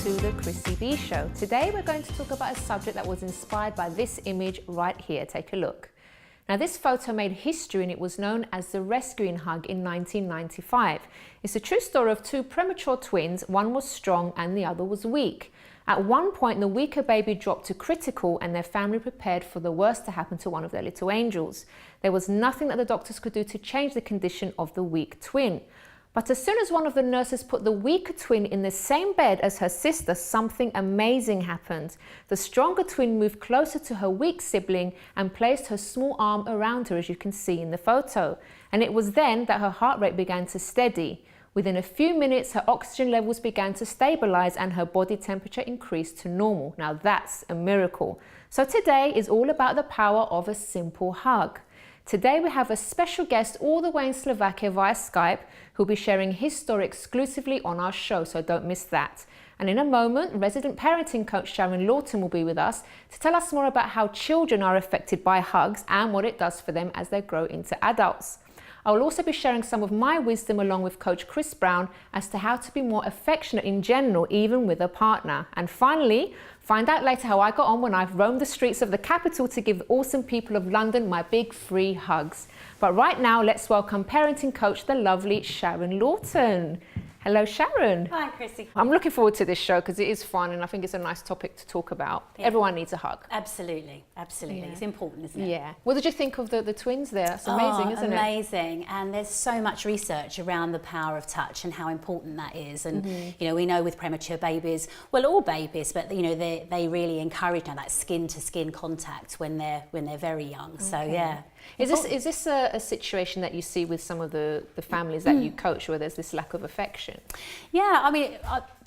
to the Chrissy B Show. Today we're going to talk about a subject that was inspired by this image right here. Take a look. Now this photo made history and it was known as the rescuing hug in 1995. It's a true story of two premature twins. One was strong and the other was weak. At one point, the weaker baby dropped to critical and their family prepared for the worst to happen to one of their little angels. There was nothing that the doctors could do to change the condition of the weak twin. But as soon as one of the nurses put the weaker twin in the same bed as her sister, something amazing happened. The stronger twin moved closer to her weak sibling and placed her small arm around her, as you can see in the photo. And it was then that her heart rate began to steady. Within a few minutes, her oxygen levels began to stabilize and her body temperature increased to normal. Now that's a miracle. So today is all about the power of a simple hug. Today we have a special guest all the way in Slovakia via Skype who'll be sharing his story exclusively on our show, so don't miss that. And in a moment, resident parenting coach Sharon Lawton will be with us to tell us more about how children are affected by hugs and what it does for them as they grow into adults. I will also be sharing some of my wisdom along with Coach Chris Brown as to how to be more affectionate in general, even with a partner. And finally, find out later how I got on when I've roamed the streets of the capital to give the awesome people of London my big free hugs. But right now, let's welcome parenting coach, the lovely Sharon Lawton. Hello, Sharon. Hi, Chrissy. I'm looking forward to this show because it is fun and I think it's a nice topic to talk about. Yeah. Everyone needs a hug. Absolutely, absolutely. Yeah. It's important, isn't it? Yeah. What did you think of the twins there? It's amazing, isn't it? Amazing. And there's so much research around the power of touch and how important that is. And, you know, we know with premature babies, well, all babies, but, you know, they really encourage now that skin-to-skin contact when they're very young. Okay. So, yeah. Is this a situation that you see with some of the families that you coach where there's this lack of affection? Yeah, I mean,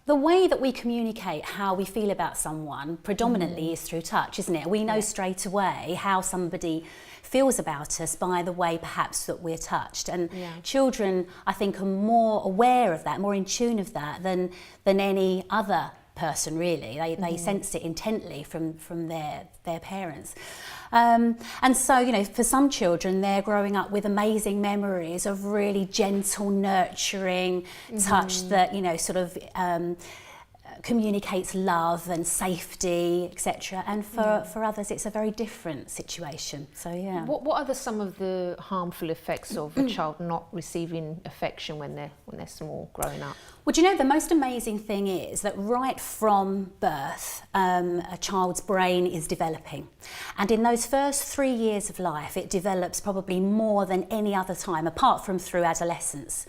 the way that we communicate how we feel about someone predominantly is through touch, isn't it? We know straight away how somebody feels about us by the way perhaps that we're touched. And children, I think, are more aware of that, more in tune of that than any other person, really. They sense it intently from their parents. And so, you know, for some children, they're growing up with amazing memories of really gentle, nurturing touch that, you know, sort of communicates love and safety, etc. And for others, it's a very different situation. So, yeah. What are some of the harmful effects of a child not receiving affection when they're small, growing up? Well, do you know, the most amazing thing is that right from birth, a child's brain is developing. And in those first 3 years of life, it develops probably more than any other time, apart from through adolescence.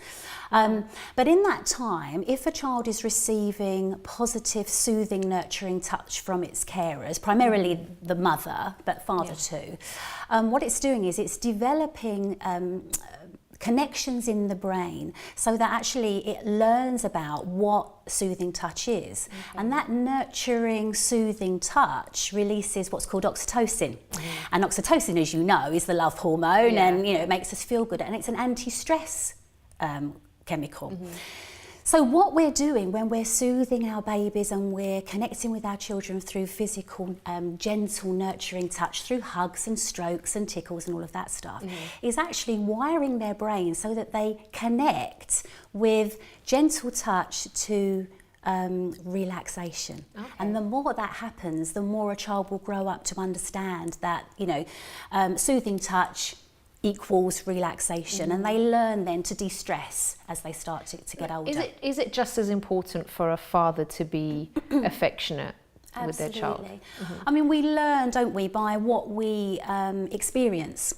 But in that time, if a child is receiving positive, soothing, nurturing touch from its carers, primarily the mother, but father too, what it's doing is it's developing connections in the brain so that actually it learns about what soothing touch is. And that nurturing, soothing touch releases what's called oxytocin. And oxytocin, as you know, is the love hormone and, you know, it makes us feel good, and it's an anti-stress chemical. So what we're doing when we're soothing our babies and we're connecting with our children through physical, gentle, nurturing touch, through hugs and strokes and tickles and all of that stuff, is actually wiring their brain so that they connect with gentle touch to relaxation. And the more that happens, the more a child will grow up to understand that, you know, soothing touch equals relaxation, and they learn then to de-stress as they start to get older. Is it just as important for a father to be affectionate with their child? I mean, we learn, don't we, by what we experience.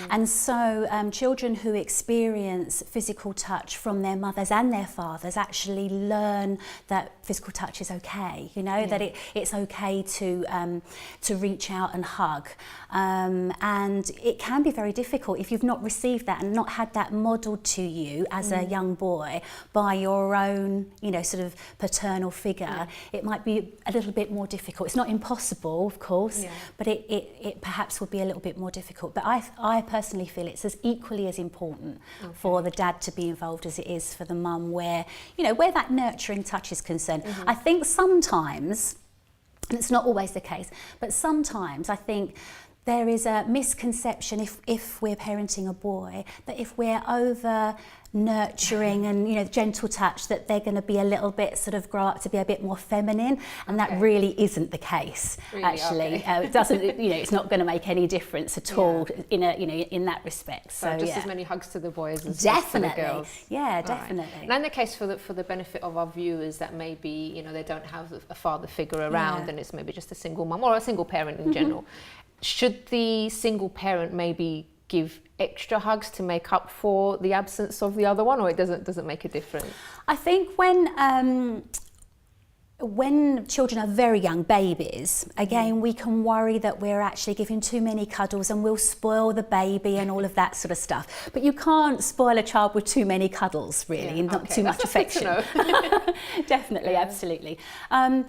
And so children who experience physical touch from their mothers and their fathers actually learn that physical touch is okay, you know, that it's okay to reach out and hug. And it can be very difficult if you've not received that and not had that modelled to you as a young boy by your own, you know, sort of paternal figure. It might be a little bit more difficult. It's not impossible, of course, but it perhaps would be a little bit more difficult. But I personally feel it's as equally as important for the dad to be involved as it is for the mum, where, you know, where that nurturing touch is concerned. I think sometimes, and it's not always the case, but sometimes I think there is a misconception if we're parenting a boy that if we're over nurturing and gentle touch that they're going to be a little bit sort of grow up to be a bit more feminine, and that really isn't the case. Really? Actually, it doesn't. It's not going to make any difference at all in in that respect. So just as many hugs to the boys as definitely to the girls. Yeah, definitely. Right. And in the case for the benefit of our viewers that maybe they don't have a father figure around and it's maybe just a single mum or a single parent in general, should the single parent maybe give extra hugs to make up for the absence of the other one, or it doesn't make a difference? I think when children are very young, babies, again, we can worry that we're actually giving too many cuddles and we'll spoil the baby and all of that sort of stuff. But you can't spoil a child with too many cuddles, really, and not too much affection. Definitely, absolutely. And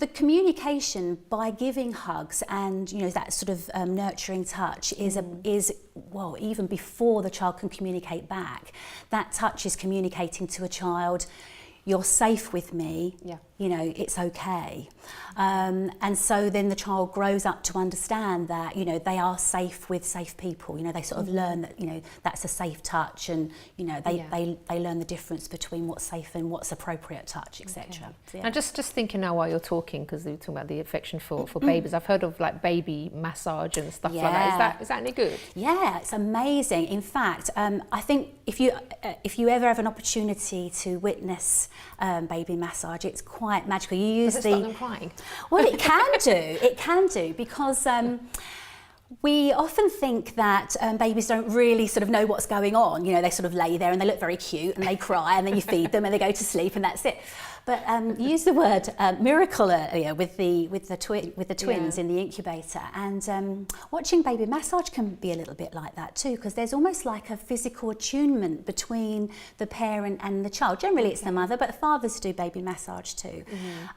the communication by giving hugs and that sort of nurturing touch is well, even before the child can communicate back, that touch is communicating to a child, you're safe with me, it's okay. And so then the child grows up to understand that, they are safe with safe people. They sort of learn that, that's a safe touch, and, they learn the difference between what's safe and what's appropriate touch, etc. Okay. So, Now, just thinking now while you're talking, because you're talking about the affection for babies, I've heard of like baby massage and stuff like that. Is that any good? Yeah, it's amazing. In fact, I think if you ever have an opportunity to witness baby massage, it's quite magical. You use Does it stop them crying? Well, it can do. It can do, because we often think that babies don't really sort of know what's going on. They sort of lay there and they look very cute and they cry, and then you feed them and they go to sleep and that's it. But you used the word miracle earlier with the twins in the incubator, and watching baby massage can be a little bit like that too, because there's almost like a physical attunement between the parent and the child. Generally, it's the mother, but fathers do baby massage too,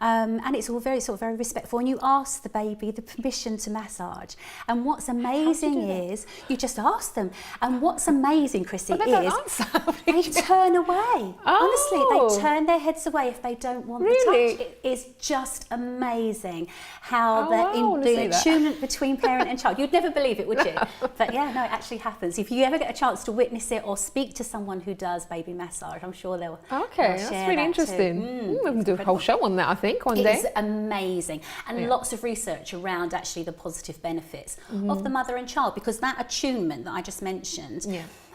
and it's all very very respectful. And you ask the baby the permission to massage, and what's amazing is you just ask them. And what's amazing, Chrissy, but they don't answer. They turn away. Honestly, they turn their heads away if they don't want the touch. It is just amazing how the attunement between parent and child. You'd never believe it, would you? But yeah, no, it actually happens. If you ever get a chance to witness it or speak to someone who does baby massage, I'm sure they'll that's really interesting. We can do a whole show on that, I think, one day. It's amazing. And lots of research around actually the positive benefits of the mother and child, because that attunement that I just mentioned,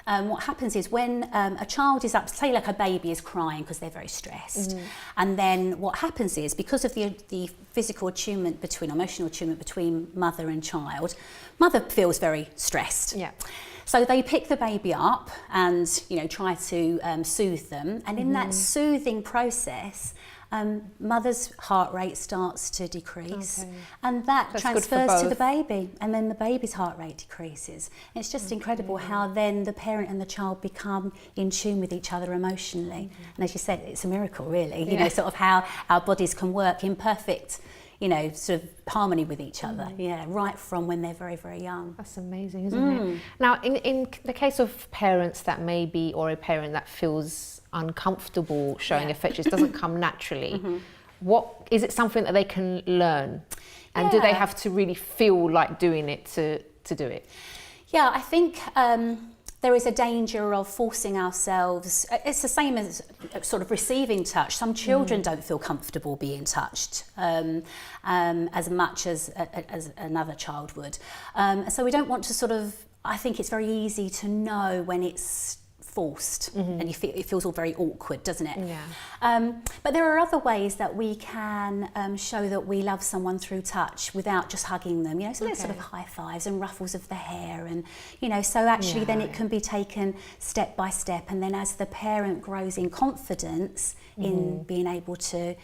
what happens is when a child is up, say like a baby is crying because they're very stressed, and then what happens is, because of the physical attunement emotional attunement between mother and child, mother feels very stressed. So they pick the baby up and try to soothe them, and in that soothing process, mother's heart rate starts to decrease, and that transfers to the baby, and then the baby's heart rate decreases. And it's just incredible how then the parent and the child become in tune with each other emotionally. And as you said, it's a miracle, really. Sort of how our bodies can work in perfect, sort of harmony with each other. Right from when they're very, very young. That's amazing, isn't it? Now, in the case of parents that maybe, or a parent that feels uncomfortable showing affection, it doesn't come naturally. What is it, something that they can learn, and do they have to really feel like doing it to do it? Yeah, I think there is a danger of forcing ourselves. It's the same as sort of receiving touch. Some children don't feel comfortable being touched as much as another child would. So we don't want to sort of, I think it's very easy to know when it's forced, and it feels all very awkward, doesn't it? But there are other ways that we can show that we love someone through touch without just hugging them. So there's sort of high fives and ruffles of the hair, and so actually then it can be taken step by step, and then as the parent grows in confidence in being able to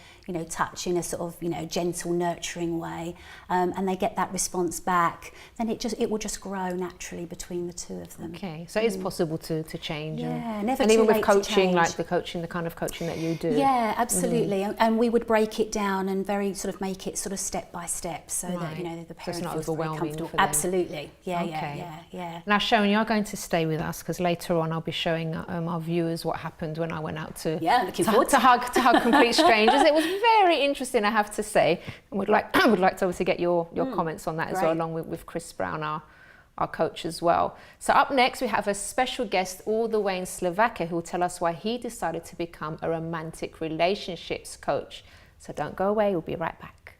touch in a sort of gentle, nurturing way, and they get that response back, then it will just grow naturally between the two of them. Okay, so it's possible to change change. Yeah, never and too even with late to coaching, change. like the kind of coaching that you do. Yeah, absolutely. And we would break it down and very sort of make it sort of step by step so that, you know, the So it's parent not feels very overwhelming comfortable. for them. Absolutely. Yeah, Okay. yeah. Now, Sharon, you're going to stay with us because later on I'll be showing our viewers what happened when I went out to Looking forward to hug complete strangers. It was very interesting, I have to say. And would like to obviously get your comments on that as well, great. along with Chris Brown, our coach as well. So up next we have a special guest all the way in Slovakia who will tell us why he decided to become a romantic relationships coach. So don't go away, we'll be right back.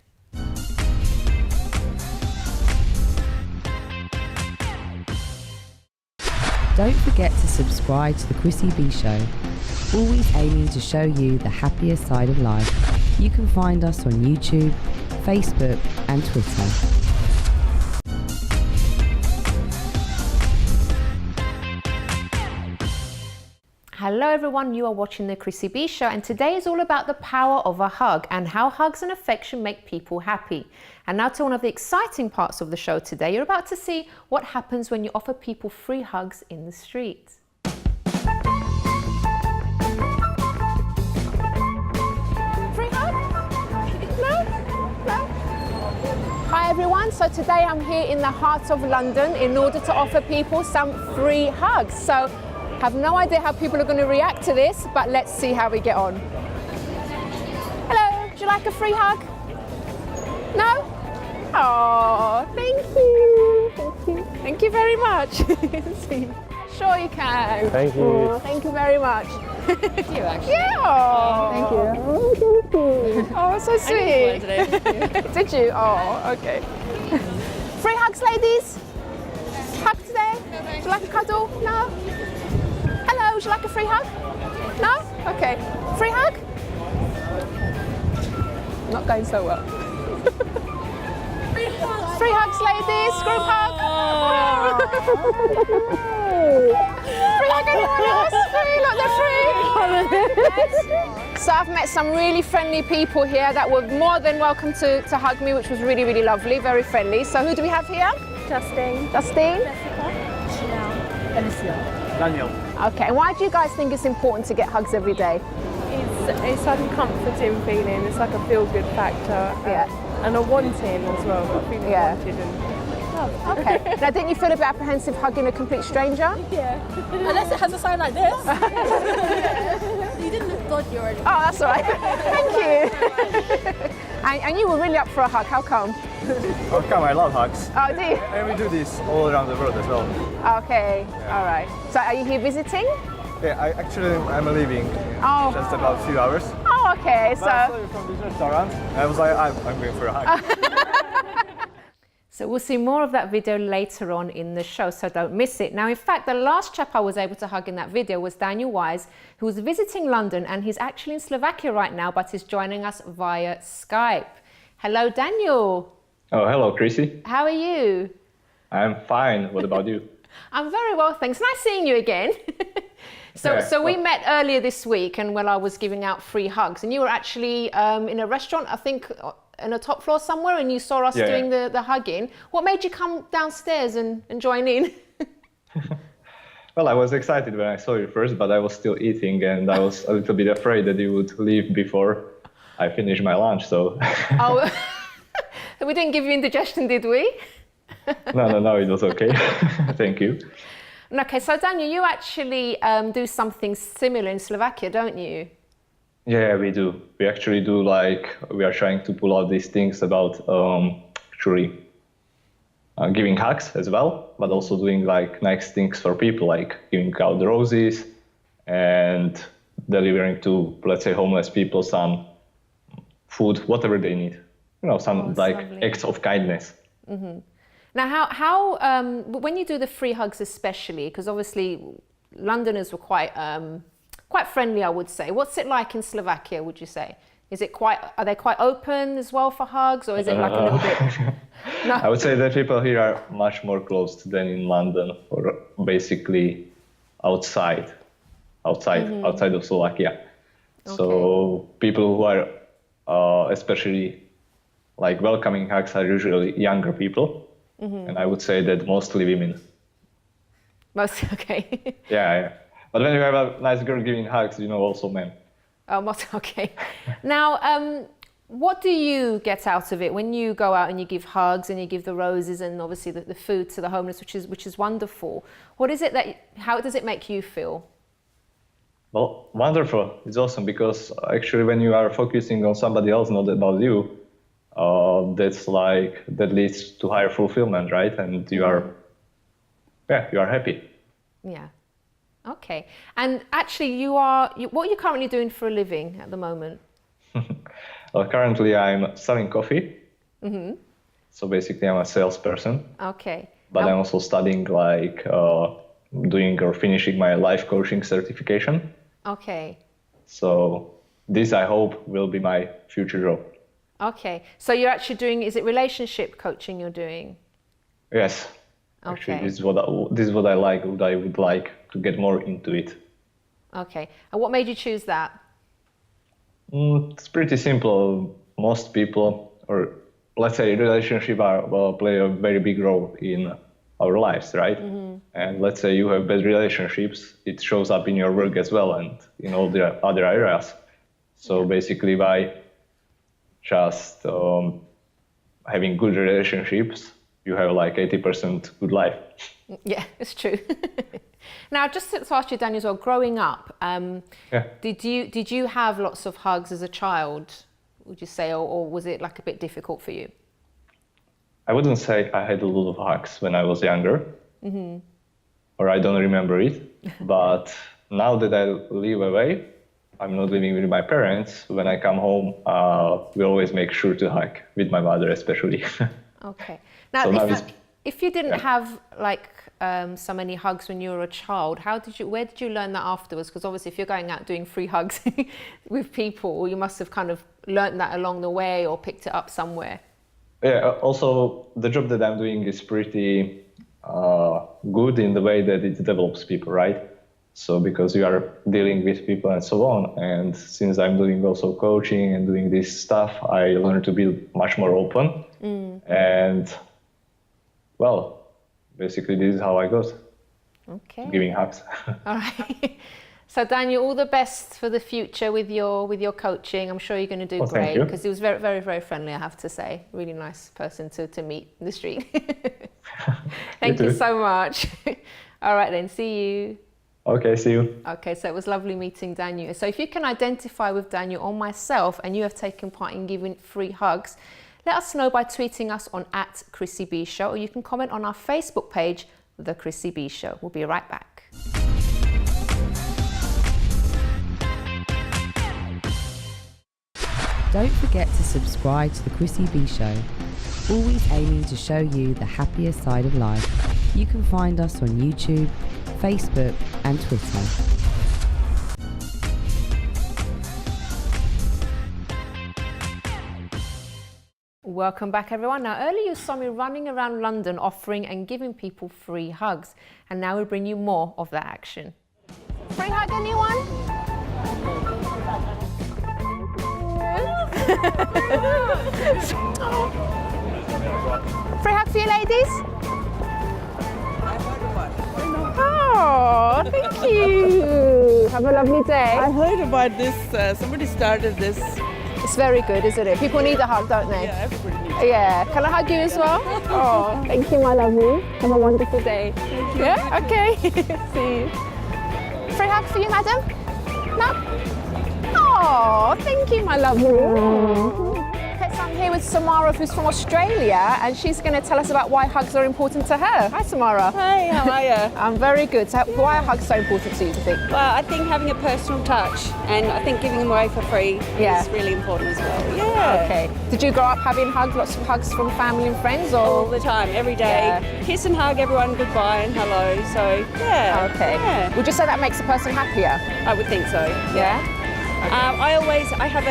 Don't forget to subscribe to the Chrissy B Show, always aiming to show you the happier side of life. You can find us on YouTube, Facebook and Twitter. Hello everyone, you are watching the Chrissy B Show and today is all about the power of a hug and how hugs and affection make people happy. And now to one of the exciting parts of the show today. You're about to see what happens when you offer people free hugs in the street. Free hug? No? Hi everyone, so today I'm here in the heart of London in order to offer people some free hugs. So have no idea how people are going to react to this, but let's see how we get on. Hello, would you like a free hug? No? Oh, thank you. Thank you. Thank you very much. Sure you can. Thank you. Oh, thank you very much. You actually. Yeah. Oh, Thank you. Oh, thank you. Oh, so sweet. Did you? Oh, okay. Free hugs, ladies. Hug today. Would you like a cuddle? No? Hello, would you like a free hug? No? Okay. Free hug? Not going so well. Free hugs, ladies. Group hug. Free hug, anyone else? Free, look, they're free. So I've met some really friendly people here that were more than welcome to hug me, which was really, really lovely, very friendly. So who do we have here? Justine. Justine? Daniel. Okay, and why do you guys think it's important to get hugs every day? It's like a comforting feeling. It's like a feel-good factor. Yeah. And a wanting as well. Feeling Yeah. wanted and love. Okay. Now, didn't you feel a bit apprehensive hugging a complete stranger? Yeah. Unless it has a sign like this. You didn't look dodgy or anything. Oh, that's all right. Thank you. and you were really up for a hug. How come? How come? I love hugs. Oh, do you? And we do this all around the world as well. Okay. All right. So, are you here visiting? Yeah, I'm leaving Oh. just about a few hours. Oh, okay. But I saw So, you from this restaurant. I was like, I'm going for a hug. so we'll see more of that video later on in the show. So don't miss it. Now, in fact, the last chap I was able to hug in that video was Daniel Wise, who was visiting London, and he's actually in Slovakia right now, but he's joining us via Skype. Hello, Daniel. Oh, hello, Chrissy. How are you? I'm fine. What about you? I'm very well, thanks. Nice seeing you again. Yeah, So we well- met earlier this week, and I was giving out free hugs, and you were actually in a restaurant, I think, in a top floor somewhere, and you saw us Yeah, doing the hugging. What made you come downstairs and join in? Well, I was excited when I saw you first, but I was still eating, and I was a little bit afraid that you would leave before I finished my lunch. So Oh, we didn't give you indigestion, did we? no, it was okay. Thank you. Okay, so Daniel, you actually do something similar in Slovakia, don't you? Yeah, we do. We actually do we are trying to pull out these things about actually giving hugs as well, but also doing nice things for people, like giving out roses and delivering to, let's say, homeless people some food, whatever they need. You know, some lovely. acts of kindness. Now, how when you do the free hugs, especially because obviously Londoners were quite friendly, I would say. What's it like in Slovakia? Would you say? Are they quite open as well for hugs, or is it like a little bit? No. I would say that people here are much more closed than in London, or basically outside of Slovakia. So people who are especially welcoming hugs are usually younger people, and I would say that mostly women. Most okay. Yeah. But when you have a nice girl giving hugs, also men. Okay. Now, what do you get out of it when you go out and you give hugs and you give the roses and obviously the food to the homeless, which is wonderful? What is it how does it make you feel? Well, wonderful. It's awesome because actually when you are focusing on somebody else, not about you, that leads to higher fulfillment, right? And you are happy. Yeah. Okay. And actually, what are you currently doing for a living at the moment? Well, currently I'm selling coffee. Mm-hmm. So basically I'm a salesperson. Okay. But I'm also studying doing or finishing my life coaching certification. Okay. So this I hope will be my future job. Okay. So you're actually doing, is it relationship coaching you're doing? Yes. Okay. Actually, this is what I like. What I would like to get more into it. Okay. And what made you choose that? It's pretty simple. Most people, or let's say relationships play a very big role in our lives, right? Mm-hmm. And let's say you have bad relationships, it shows up in your work as well and in all the other areas. So basically by just having good relationships, you have like 80% good life. Yeah, it's true. Now, just to ask you, Daniel, as well, growing up, did you have lots of hugs as a child, would you say, or was it like a bit difficult for you? I wouldn't say I had a lot of hugs when I was younger, or I don't remember it. But now that I live away, I'm not living with my parents. When I come home, we always make sure to hug with my mother, especially. Okay. Now, so if you didn't have like so many hugs when you were a child, where did you learn that afterwards? Because obviously if you're going out doing free hugs with people, you must have kind of learned that along the way or picked it up somewhere. Yeah, also the job that I'm doing is pretty good in the way that it develops people, right? So because you are dealing with people and so on, and since I'm doing also coaching and doing this stuff, I learned to be much more open. And well, basically this is how I got giving hugs. All right. So Daniel, all the best for the future with your coaching. I'm sure you're going to do great because he was very, very, very friendly, I have to say. Really nice person to meet in the street. Thank you so much. All right then, see you. Okay, see you. Okay, so it was lovely meeting Daniel. So if you can identify with Daniel or myself and you have taken part in giving free hugs, let us know by tweeting us on @ChrissyB Show, or you can comment on our Facebook page, The Chrissy B Show. We'll be right back. Don't forget to subscribe to The Chrissy B Show, always aiming to show you the happier side of life. You can find us on YouTube, Facebook and Twitter. Welcome back everyone. Now earlier you saw me running around London offering and giving people free hugs, and now we bring you more of that action. Free hug anyone? Free hug for you ladies? Oh, thank you. Have a lovely day. I heard about this, somebody started this. It's very good, isn't it? People need a hug, don't they? Yeah, everybody needs it. Yeah. Can I hug you as well? Oh, thank you, my lovely. Have a wonderful day. Yeah? Okay. See you. Free hug for you, madam? No? Oh, thank you, my lovely. Okay, so I'm here with Samara, who's from Australia, and she's going to tell us about why hugs are important to her. Hi, Samara. Hi, how are you? I'm very good. So why are hugs so important to you, do you think? Well, I think having a personal touch, and I think giving them away for free is really important as well. Yeah. Okay. Did you grow up having hugs, lots of hugs from family and friends, or? All the time, every day. Yeah. Kiss and hug everyone goodbye and hello. So, yeah. Okay. Yeah. Would you say that makes a person happier? I would think so. Yeah. I have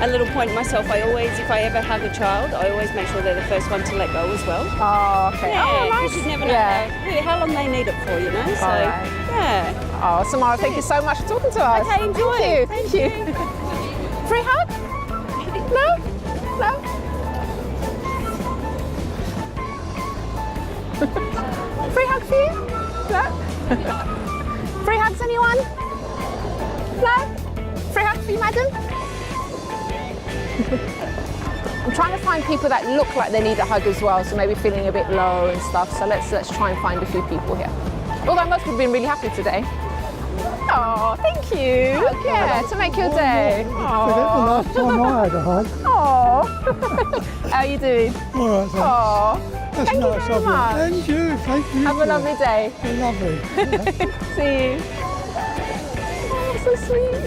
a little point myself. If I ever hug a child, I always make sure they're the first one to let go as well. Oh, okay. Yeah, oh, nice. You never know how long they need it for, you know. So, yeah. Oh, Samara, thank you so much for talking to us. Okay, enjoy. Thank you. Free hug? No? No? Free hug for you? No? Free hugs, anyone? No? Free hugs for you, madam? I'm trying to find people that look like they need a hug as well, so maybe feeling a bit low and stuff. So let's try and find a few people here. Although most people have been really happy today. Oh, thank you. Yeah, to make your day. Forget the last time I had a hug. Oh. How are you doing? All right, thanks. Oh. That's Thank you nice very of you. much. And you, thank you. Have a lovely day. Lovely. See you. Oh, so sweet.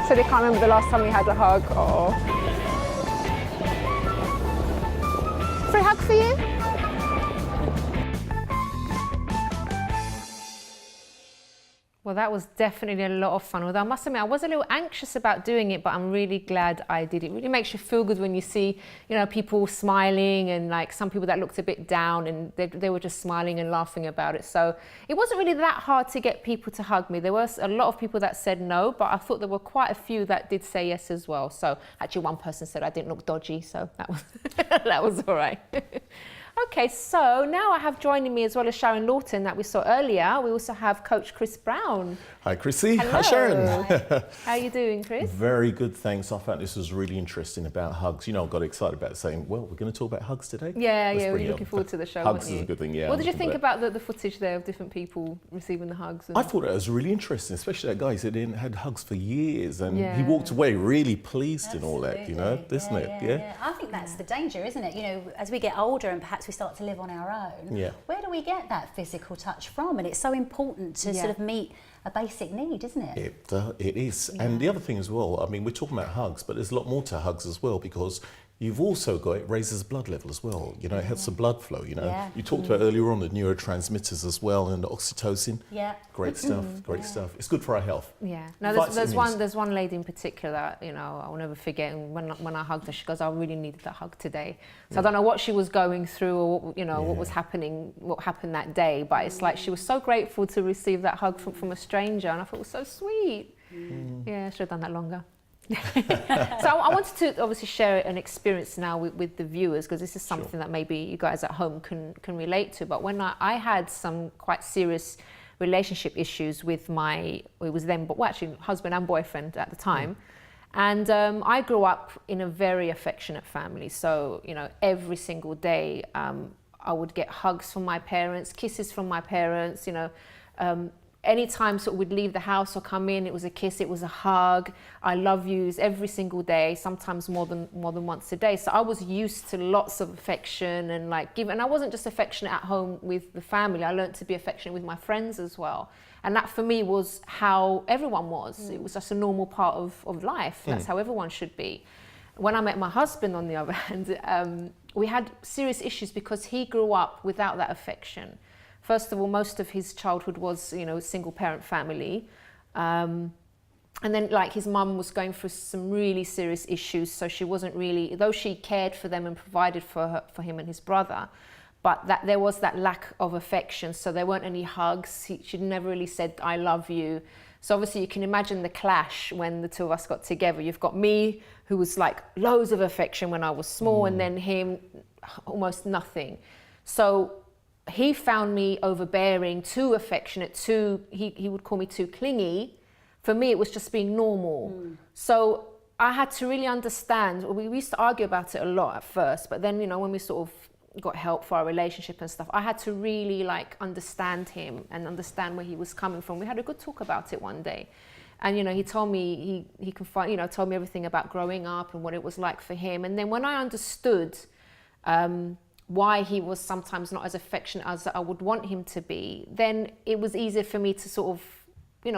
So they can't remember the last time we had a hug. Oh. Free hug for you? Well, that was definitely a lot of fun. Although I must admit, I was a little anxious about doing it, but I'm really glad I did. It really makes you feel good when you see, people smiling and like some people that looked a bit down and they were just smiling and laughing about it. So it wasn't really that hard to get people to hug me. There was a lot of people that said no, but I thought there were quite a few that did say yes as well. So actually one person said I didn't look dodgy, so that was, that was all right. Okay, so now I have joining me as well as Sharon Lawton that we saw earlier. We also have Coach Chris Brown. Hi, Chrissy. Hello. Hi, Sharon. How are you doing, Chris? Very good, thanks. I found this was really interesting about hugs. I got excited about saying, well, we're going to talk about hugs today. Yeah, Let's we're bring it looking on. forward to the show. Hugs weren't is a good thing, yeah. What did you I'm think looking about the footage there of different people receiving the hugs? I thought it was really interesting, especially that guy. He said he hadn't had hugs for years and Yeah. he walked away really pleased and all that, isn't it? Yeah. I think that's the danger, isn't it? As we get older and perhaps we start to live on our own, where do we get that physical touch from? And it's so important to sort of meet a basic need, isn't it? It is. And the other thing as well, I mean, we're talking about hugs, but there's a lot more to hugs as well because you've also got, it raises blood level as well. It helps the blood flow, You talked about earlier on the neurotransmitters as well and the oxytocin. Yeah. Great stuff, great stuff. It's good for our health. Yeah. No, there's one lady in particular that, I'll never forget. And when I hugged her, she goes, I really needed that hug today. So I don't know what she was going through or, what was happening, what happened that day. But it's like she was so grateful to receive that hug from a stranger. And I thought it was so sweet. Yeah, I should have done that longer. So I wanted to obviously share an experience now with the viewers because this is something that maybe you guys at home can relate to. But when I had some quite serious relationship issues with actually husband and boyfriend at the time. And I grew up in a very affectionate family. So, every single day I would get hugs from my parents, kisses from my parents, anytime sort of we'd leave the house or come in, it was a kiss, it was a hug. I love yous every single day, sometimes more than once a day. So I was used to lots of affection and and I wasn't just affectionate at home with the family. I learned to be affectionate with my friends as well. And that for me was how everyone was. It was just a normal part of life. That's how everyone should be. When I met my husband, on the other hand, we had serious issues because he grew up without that affection. First of all, most of his childhood was, a single parent family. And then his mum was going through some really serious issues. So she wasn't really, though she cared for them and provided for him and his brother, but there was that lack of affection. So there weren't any hugs. She never really said, I love you. So obviously you can imagine the clash when the two of us got together. You've got me, who was loads of affection when I was small, and then him, almost nothing. So he found me overbearing, too affectionate, he would call me too clingy. For me, it was just being normal. So I had to really understand. We used to argue about it a lot at first, but then, when we sort of got help for our relationship and stuff, I had to really understand him and understand where he was coming from. We had a good talk about it one day. And, he told me, he confided, told me everything about growing up and what it was like for him. And then when I understood, why he was sometimes not as affectionate as I would want him to be, then it was easier for me to sort of,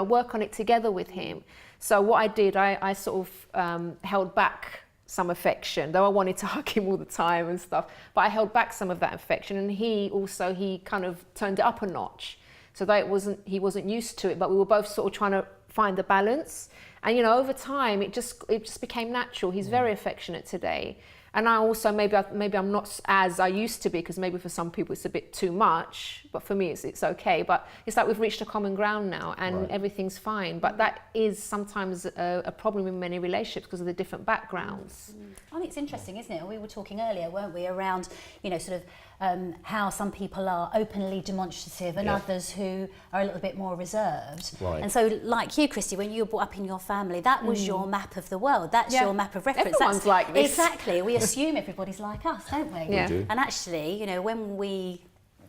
work on it together with him. So what I did, I sort of held back some affection, though I wanted to hug him all the time and stuff, but I held back some of that affection, and he kind of turned it up a notch. So that he wasn't used to it, but we were both sort of trying to find the balance. And over time, it just became natural. He's very affectionate today. And I also, maybe I'm not as I used to be, because maybe for some people it's a bit too much, but for me it's okay. But it's like we've reached a common ground now and everything's fine. But that is sometimes a problem in many relationships because of the different backgrounds. I think it's interesting, isn't it? We were talking earlier, weren't we, around, you know, sort of how some people are openly demonstrative and others who are a little bit more reserved. Right. And so, like you, Christy, when you were brought up in your family, that was your map of the world. That's your map of reference. Everyone's like this. Exactly. We assume everybody's like us, don't we? Yeah. We do. And actually, you know, when we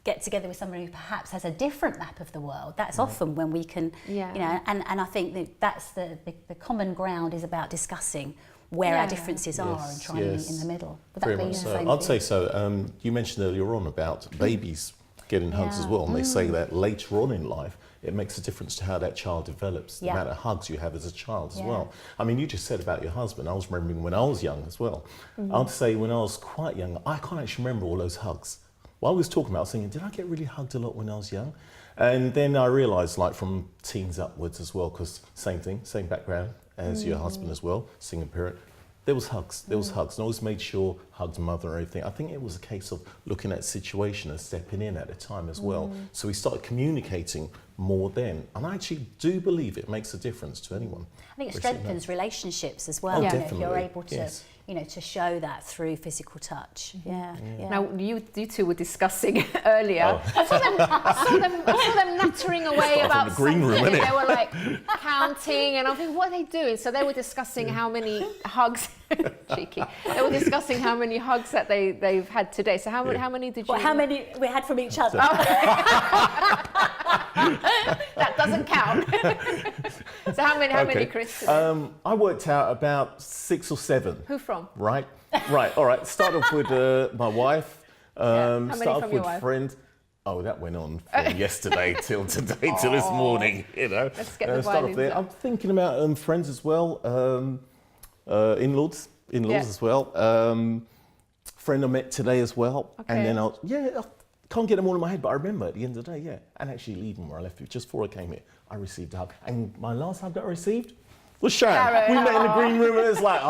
get together with somebody who perhaps has a different map of the world, that's often when we can, you know, and I think that's the common ground is about discussing where our differences are and trying to meet in the middle. Would Very that be much the so. same I'd for say you? so. You mentioned earlier on about babies getting hugs as well, and they say that later on in life it makes a difference to how that child develops, the amount of hugs you have as a child as well. I mean, you just said about your husband. I was remembering when I was young as well. I'd say when I was quite young, I can't actually remember all those hugs. While I was talking about, I was thinking, did I get really hugged a lot when I was young? And then I realised, like from teens upwards as well, because same thing, same background as your husband as well, single parent. There was hugs, and I always made sure, hugged mother and everything. I think it was a case of looking at the situation and stepping in at the time as well. So we started communicating more then. And I actually do believe it makes a difference to anyone. I think it strengthens relationships as well, Oh, you know, if definitely. you're able to, Yes. you know, to show that through physical touch. Yeah. Now, you two were discussing earlier. I saw them nattering away Start about from the green room, something. innit? They were like counting, and I'm thinking, what are they doing? So they were discussing how many hugs. Cheeky. They were discussing how many hugs that they've had today. So how many did you? Well, how many we had from each other? That doesn't count. So how many, Chris? Today? I worked out about 6 or 7. Who from? Right, all right. Start off with my wife. How many Start off from your with wife? friend. Oh, that went on from yesterday till today, till this morning, you know. Let's get the Start off violins there. out. I'm thinking about friends as well, in-laws as well. Friend I met today as well. Okay. And then I can't get them all in my head, but I remember at the end of the day, and actually leaving where I left, just before I came here, I received a hug. And my last hug that I received was Sharon. We met in the green room and it's like,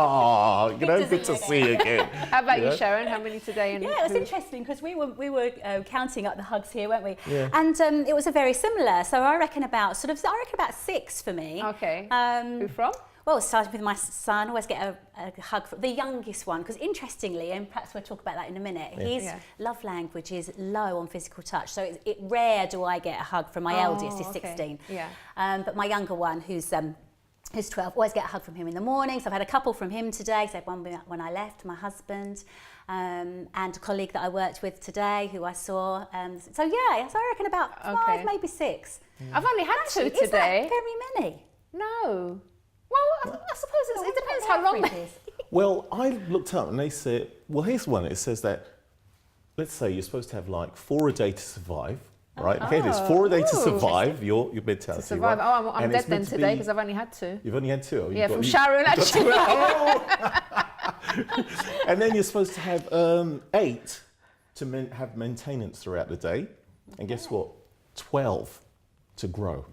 good to see you again. How about you, Sharon? How many today? And Yeah, it was interesting because we were counting up the hugs here, weren't we? Yeah. And it was a very similar. So I reckon about 6 for me. Okay. Who from? Well, starting with my son, I always get a hug from the youngest one, because interestingly, and perhaps we'll talk about that in a minute, his love language is low on physical touch. So it's rare do I get a hug from my eldest, who's 16. Yeah. But my younger one, who's 12, always get a hug from him in the morning. So I've had a couple from him today. So I had one when I left, my husband, and a colleague that I worked with today who I saw. So I reckon about 5, maybe 6. I've only had 2 today. Is that very many? No. Well, I suppose it depends how long they... Well, I looked up and they said, well, here's one. It says that, let's say you're supposed to have like 4 a day to survive, right? Okay, there's 4 a day to survive your mentality, To survive. right? Oh, I'm And dead it's then meant to today be- because I've only had 2. You've only had 2? Oh, Yeah, from Sharon, you got actually. 2. Oh! And then you're supposed to have 8 to have maintenance throughout the day. And guess what? 12 to grow.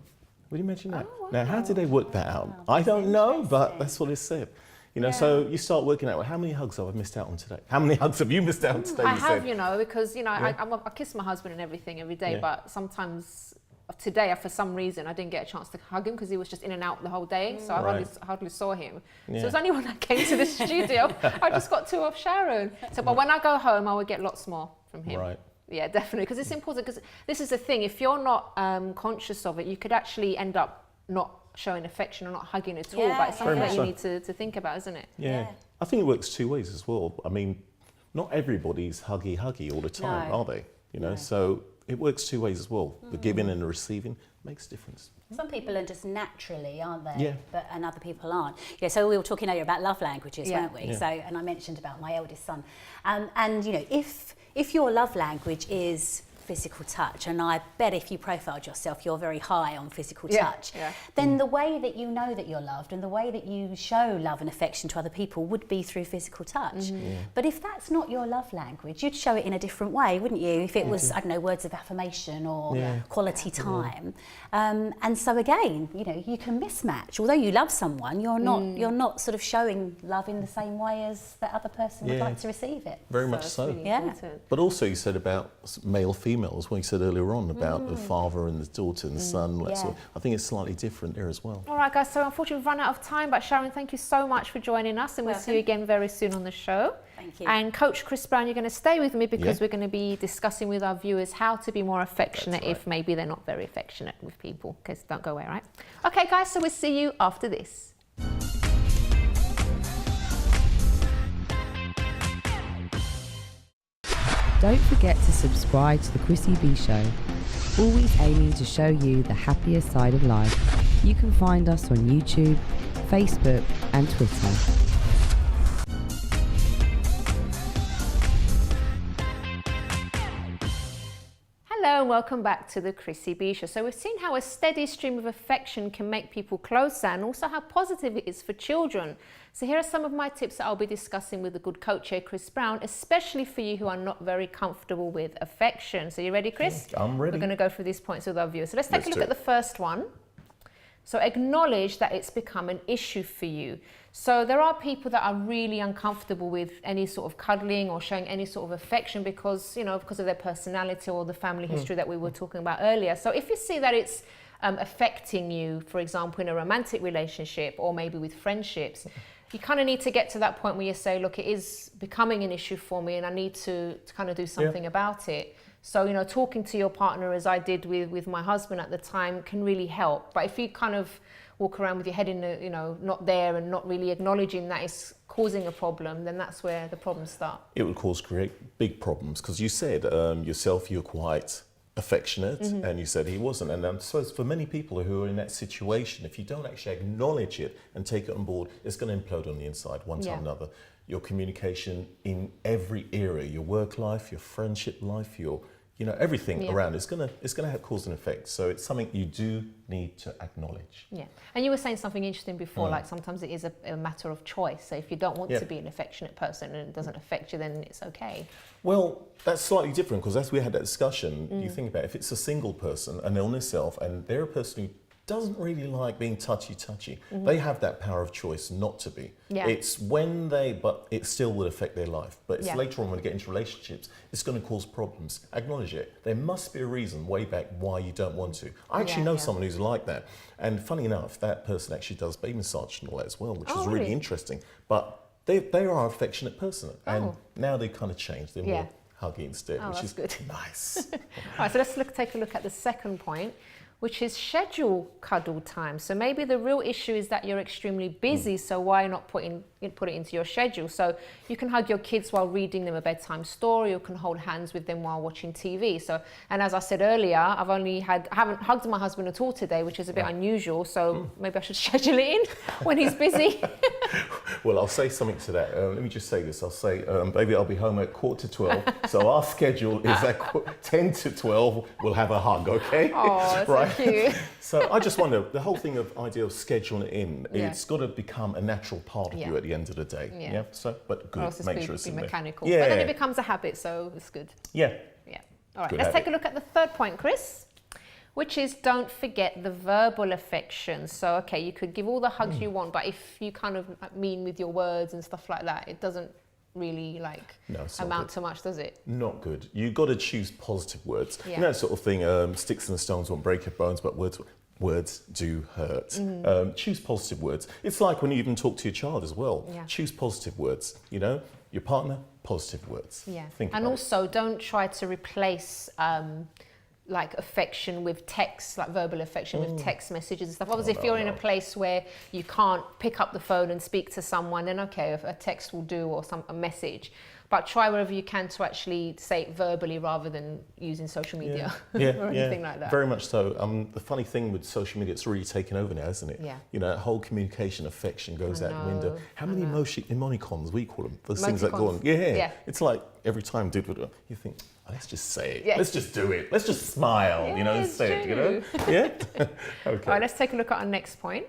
Would you imagine that? Now, how did they work that out? I don't know, but that's what it said. You know, so you start working out, well, how many hugs have I missed out on today? How many hugs have you missed out on today? I you have, said? because, I kiss my husband and everything every day, but sometimes today, for some reason, I didn't get a chance to hug him because he was just in and out the whole day, so I hardly saw him. So it's only when I came to the studio, I just got 2 off Sharon. So, but when I go home, I would get lots more from him. Right. Yeah, definitely, because it's important, because this is the thing, if you're not conscious of it, you could actually end up not showing affection or not hugging at all, but it's something that you need to think about, isn't it? Yeah. I think it works 2 ways as well. I mean, not everybody's huggy all the time, are they? You know, so it works 2 ways as well. The giving and the receiving makes a difference. Some people are just naturally, aren't they? Yeah. And other people aren't. Yeah. So we were talking earlier about love languages, weren't we? Yeah. So, and I mentioned about my eldest son. And you know, if your love language is physical touch, and I bet if you profiled yourself, you're very high on physical touch, yeah. then the way that you know that you're loved and the way that you show love and affection to other people would be through physical touch. But if that's not your love language, you'd show it in a different way, wouldn't you? If it was, I don't know, words of affirmation or quality time. And so again, you know, you can mismatch. Although you love someone, you're not sort of showing love in the same way as that other person would like to receive it. Very much so. Really Yeah. important. But also you said about male-female, as well, you said earlier on about the father and the daughter and the son. Yeah. So I think it's slightly different there as well. All right, guys, so unfortunately we've run out of time, but Sharon, thank you so much for joining us, and we'll see you again very soon on the show. Thank you. And Coach Chris Brown, you're going to stay with me because Yeah. we're going to be discussing with our viewers how to be more affectionate if maybe they're not very affectionate with people. Because don't go away, right? Okay, guys, so we'll see you after this. Don't forget to subscribe to the Chrissy B Show, always aiming to show you the happier side of life. You can find us on YouTube, Facebook and Twitter. Hello and welcome back to the Chrissy B Show. So we've seen how a steady stream of affection can make people closer, and also how positive it is for children. So here are some of my tips that I'll be discussing with the good coach here, Chris Brown, especially for you who are not very comfortable with affection. So you ready, Chris? I'm ready. We're going to go through these points with our viewers. So let's take a look do at the first one. So acknowledge that it's become an issue for you. So there are people that are really uncomfortable with any sort of cuddling or showing any sort of affection because, you know, because of their personality or the family history that we were talking about earlier. So if you see that it's affecting you, for example, in a romantic relationship or maybe with friendships, you kind of need to get to that point where you say, look, it is becoming an issue for me and I need to kind of do something about it. So, you know, talking to your partner, as I did with my husband at the time, can really help. But if you kind of walk around with your head in the, you know, not there and not really acknowledging that it's causing a problem, then that's where the problems start. It would create big problems because you said yourself you're quite affectionate and you said he wasn't. And I suppose for many people who are in that situation, if you don't actually acknowledge it and take it on board, it's going to implode on the inside one time or another. Your communication in every area, your work life, your friendship life, your, you know, everything around it's going to have cause and effect. So it's something you do need to acknowledge. Yeah, and you were saying something interesting before, like sometimes it is a matter of choice. So if you don't want to be an affectionate person and it doesn't affect you, then it's okay. Well, that's slightly different because as we had that discussion, you think about if it's a single person, an illness self, and they're a person who doesn't really like being touchy-touchy. They have that power of choice not to be. Yeah. It's when but it still will affect their life. But it's later on when they get into relationships, it's going to cause problems. Acknowledge it. There must be a reason way back why you don't want to. I actually know someone who's like that. And funny enough, that person actually does baby massage and all that as well, which is really interesting. But they are an affectionate person. And now they've kind of changed. They're more huggy instead, which is good. Nice. All right, so let's take a look at the second point, which is schedule cuddle time. So maybe the real issue is that you're extremely busy, so why not put it into your schedule? So you can hug your kids while reading them a bedtime story, you can hold hands with them while watching TV. So, and as I said earlier, I haven't hugged my husband at all today, which is a bit unusual, so maybe I should schedule it in when he's busy. Well, I'll say something to that. Let me just say this. I'll say, baby, I'll be home at 11:45. So our schedule is at 10 to 12. We'll have a hug, okay? Oh, that's right. so cute. So I just wonder, the whole thing of idea of scheduling it in, it's got to become a natural part of you at the end of the day. Yeah. So, but good. Or else Make sure it's it's in mechanical. there. But then it becomes a habit, so it's good. Yeah. All right, Good let's habit. take a look at the third point, Chris, which is don't forget the verbal affection. So, okay, you could give all the hugs you want, but if you kind of mean with your words and stuff like that, it doesn't really amount to much, does it? Not good. You've got to choose positive words. Yeah. You know, that sort of thing, sticks and stones won't break your bones, but words do hurt. Choose positive words. It's like when you even talk to your child as well. Yeah. Choose positive words. You know, your partner, positive words. Yeah. Think And about also, don't try to replace like affection with text, like verbal affection with text messages and stuff. Obviously, if you're in a place where you can't pick up the phone and speak to someone, then okay, a text will do, or a message. But try wherever you can to actually say it verbally rather than using social media or anything like that. Very much so. The funny thing with social media, it's really taken over now, isn't it? Yeah. You know, that whole communication, affection goes out the window. How many emoticons, we call them, those things that go on? Yeah. It's like every time, dude, you think, let's just say it. Yeah. Let's just do it. Let's just smile, Yeah, you know, it's instead, you know? true. Yeah? Okay. All right, let's take a look at our next point.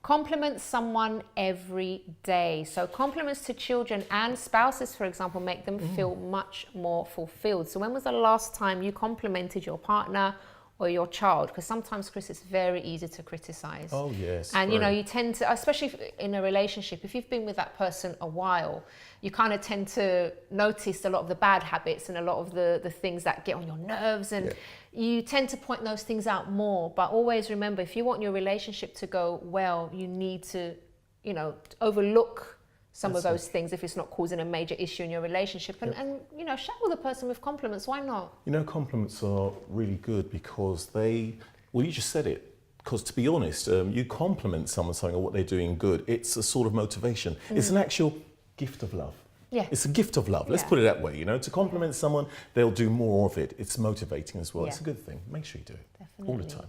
Compliment someone every day. So compliments to children and spouses, for example, make them feel much more fulfilled. So when was the last time you complimented your partner or your child? Because sometimes, Chris, it's very easy to criticize. Oh, yes. And, you know, very. you tend to, especially in a relationship, if you've been with that person a while, you kind of tend to notice a lot of the bad habits and a lot of the things that get on your nerves, and you tend to point those things out more. But always remember, if you want your relationship to go well, you need to, you know, overlook some of those things if it's not causing a major issue in your relationship, and you know, shower the person with compliments. Why not? You know, compliments are really good because they, well, you just said it. Because to be honest, you compliment someone something or what they're doing good, it's a sort of motivation. It's an actual gift of love. Yeah. It's a gift of love. Let's Yeah. put it that way. You know, to compliment someone, they'll do more of it. It's motivating as well. Yeah. It's a good thing. Make sure you do it all the time.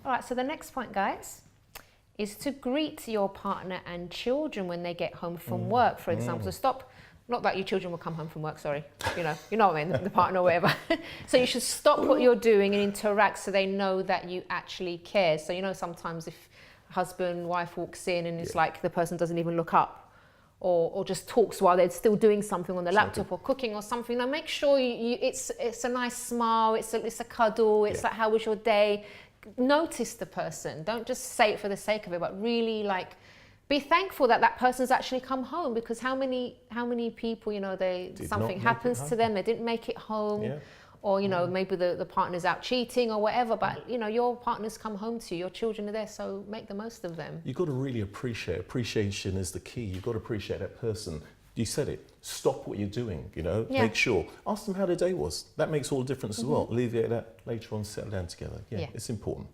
All right, so the next point, guys, is to greet your partner and children when they get home from work, for example. So stop, not that your children will come home from work, sorry, you know what I mean, the partner or whatever. So you should stop what you're doing and interact so they know that you actually care. So, you know, sometimes if husband, wife walks in and it's like the person doesn't even look up, or just talks while they're still doing something on the laptop or cooking or something. Now make sure it's a nice smile, it's a cuddle, it's like, how was your day? Notice the person. Don't just say it for the sake of it, but really like be thankful that that person's actually come home, because how many people, you know, something happens to them, they didn't make it home. Or, you know, maybe the partner's out cheating or whatever, but, you know, your partner's come home to you, your children are there, so make the most of them. You've got to really appreciate. Appreciation is the key. You've got to appreciate that person. You said it. Stop what you're doing, you know. Yeah. Make sure. Ask them how their day was. That makes all the difference as well. Alleviate that later on, settle down together. Yeah, it's important.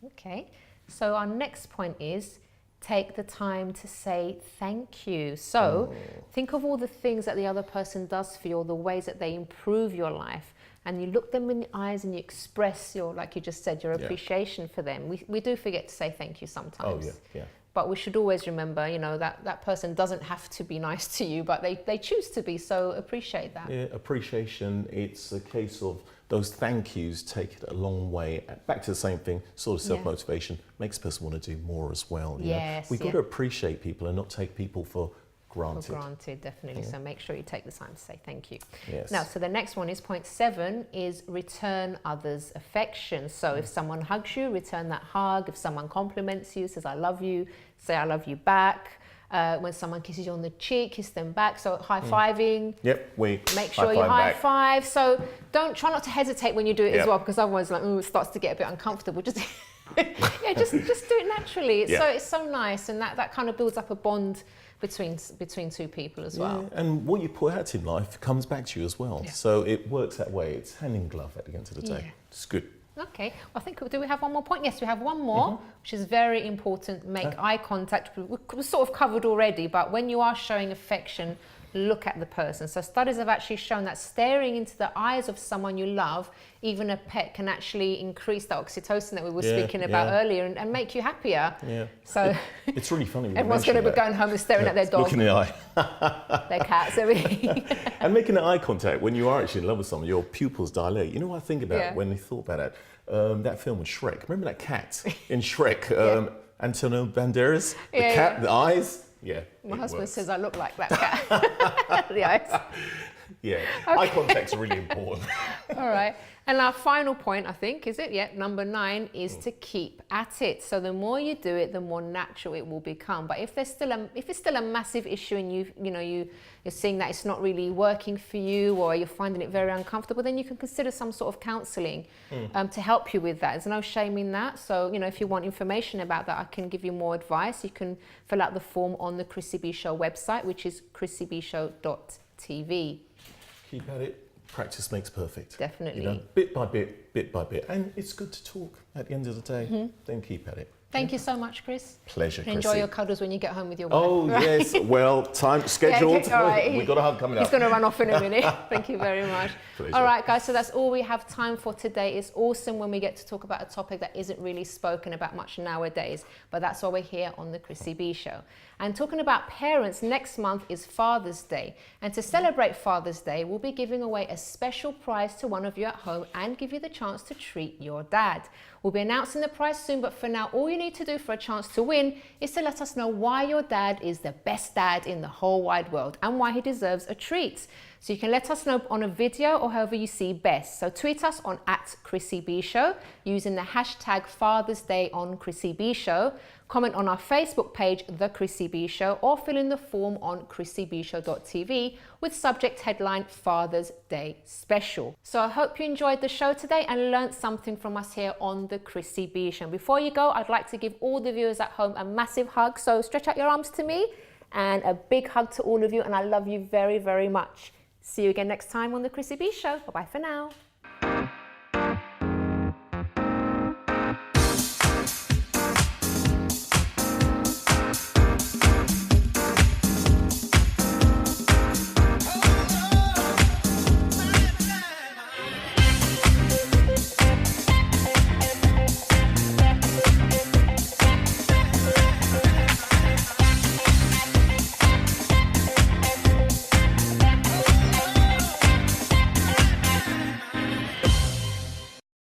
Okay, so our next point is take the time to say thank you. So think of all the things that the other person does for you, or the ways that they improve your life. And you look them in the eyes and you express your, like you just said, your appreciation for them. We do forget to say thank you sometimes. Oh, yeah. But we should always remember, you know, that person doesn't have to be nice to you, but they choose to be, so appreciate that. Yeah, appreciation, it's a case of those thank yous take it a long way. Back to the same thing, sort of self-motivation, makes a person want to do more as well. You know? We've got to appreciate people and not take people for granted. For granted, definitely. So make sure you take the time to say thank you. Yes. Now, so the next one is point 7, is return others' affection. So if someone hugs you, return that hug. If someone compliments you, says I love you, say I love you back. When someone kisses you on the cheek, kiss them back. So high-fiving. Yep, make sure you high-five. So try not to hesitate when you do it as well, because otherwise, like, it starts to get a bit uncomfortable. Just just do it naturally. It's so nice, and that kind of builds up a bond between two people as well. And what you put out in life comes back to you as well. So it works that way. It's hand in glove at the end of the day. It's good. Okay, I think, do we have one more point? Yes, we have one more, which is very important. Make eye contact. We sort of covered already, but when you are showing affection, look at the person. So studies have actually shown that staring into the eyes of someone you love, even a pet, can actually increase the oxytocin that we were speaking about earlier, and make you happier. Yeah. So it's really funny. Everyone's going to be going home and staring at their dog. Looking in the eye. Their cats. And making eye contact when you are actually in love with someone, your pupils dilate. You know what I think about when they thought about that? That film with Shrek. Remember that cat in Shrek? Antonio Banderas? The cat, the eyes. Yeah. My husband says I look like that cat. The eyes. Yeah. Eye contact's really important. All right. And our final point, I think, is it? Yeah, number 9 is to keep at it. So the more you do it, the more natural it will become. But if it's still a massive issue, and you're seeing that it's not really working for you, or you're finding it very uncomfortable, then you can consider some sort of counselling to help you with that. There's no shame in that. So, if you want information about that, I can give you more advice. You can fill out the form on the Chrissy B Show website, which is chrissybshow.tv. Keep at it. Practice makes perfect. Definitely. Bit by bit, and it's good to talk at the end of the day. Then keep at it. Thank you so much, Chris. Pleasure, And enjoy Chrissy. your cuddles when you get home with your wife. Oh, right? yes. Well, time scheduled. all right. We've got a hug coming up. He's going to run off in a minute. Thank you very much. Pleasure. All right, guys, so that's all we have time for today. It's awesome when we get to talk about a topic that isn't really spoken about much nowadays, but that's why we're here on the Chrissy B Show. And talking about parents, next month is Father's Day. And to celebrate Father's Day, we'll be giving away a special prize to one of you at home and give you the chance to treat your dad. We'll be announcing the prize soon, but for now, all you need to do for a chance to win is to let us know why your dad is the best dad in the whole wide world and why he deserves a treat. So you can let us know on a video or however you see best. So tweet us on @ChrissyB using the hashtag Father's Day on Chrissy B Show. Comment on our Facebook page, The Chrissy B Show, or fill in the form on chrissybshow.tv with subject headline Father's Day Special. So I hope you enjoyed the show today and learnt something from us here on The Chrissy B Show. Before you go, I'd like to give all the viewers at home a massive hug. So stretch out your arms to me and a big hug to all of you. And I love you very, very much. See you again next time on The Chrissy B Show. Bye-bye for now.